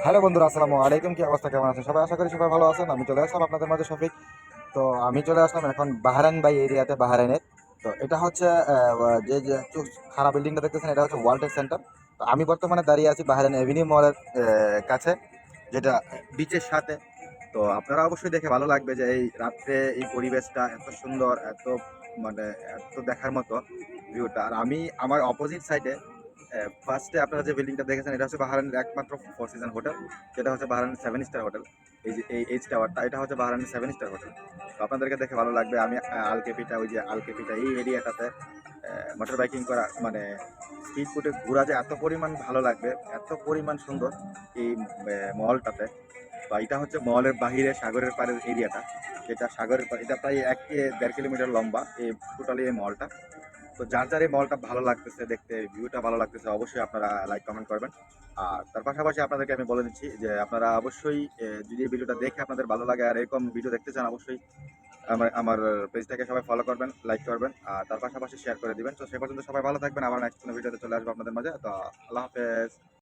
Hello বন্ধুরা, আসসালামু আলাইকুম। কি অবস্থা, কেমন আছেন সবাই? আশা করি সবাই ভালো আছেন। আমি চলে আসলাম আপনাদের মাঝে শফিক। তো আমি চলে আসলাম এখন বাহরাইন বাই এরিয়াতে, বাহরাইনের। তো এটা হচ্ছে যে যে একটু খারাপ বিল্ডিংটা দেখতেছেন, এটা হচ্ছে ওয়ার্ল্ড ট্রেড সেন্টার। তো আমি বর্তমানে দাঁড়িয়ে আছি বাহরাইন এভিনিউ মলের কাছে, যেটা বিচের সাথে। তো আপনারা অবশ্যই দেখে ভালো লাগবে যে এই রাত্রে এই পরিবেশটা এত সুন্দর, এত মানে এত দেখার মতো ভিউটা। আর আমি আমার অপোজিট সাইডে ফার্স্টে আপনারা যে বিল্ডিংটা দেখেছেন, এটা হচ্ছে বাহরাইনের একমাত্র ফোর সিজন হোটেল, যেটা হচ্ছে বাহরাইনের 7 স্টার হোটেল। এই যে এই এইচ টাওয়ারটা, এটা হচ্ছে বাহরাইনের 7 স্টার হোটেল। তো আপনাদেরকে দেখে ভালো লাগবে। আমি আলকেপিটা, ওই যে আলকেপিটা এই এরিয়াটাতে মোটর বাইকিং করা, মানে স্পিড বোটে ঘোরা, যে এত পরিমাণ ভালো লাগবে, এত পরিমাণ সুন্দর এই মলটাতে। বা এটা হচ্ছে মলের বাহিরে সাগরের পাড়ের এরিয়াটা, যেটা সাগরের পাড়, এটা প্রায় 1-1.5 কিলোমিটার লম্বা এই টোটালি এই মলটা। তো যার যার এই মলটা ভালো লাগতেছে দেখতে, ভিউটা ভালো লাগতেছে, অবশ্যই আপনারা লাইক কমেন্ট করবেন। আর তার পাশাপাশি আপনাদেরকে আমি বলে দিচ্ছি যে আপনারা অবশ্যই যদি এই ভিডিওটা দেখে আপনাদের ভালো লাগে আর এরকম ভিডিও দেখতে চান, অবশ্যই আমার আমার পেজটাকে সবাই ফলো করবেন, লাইক করবেন, আর তার পাশাপাশি শেয়ার করে দিবেন। তো সে পর্যন্ত সবাই ভালো থাকবেন। আবার নেক্সট কোনো ভিডিওতে চলে আসবো আপনাদের মাঝে। তো আল্লাহ হাফেজ।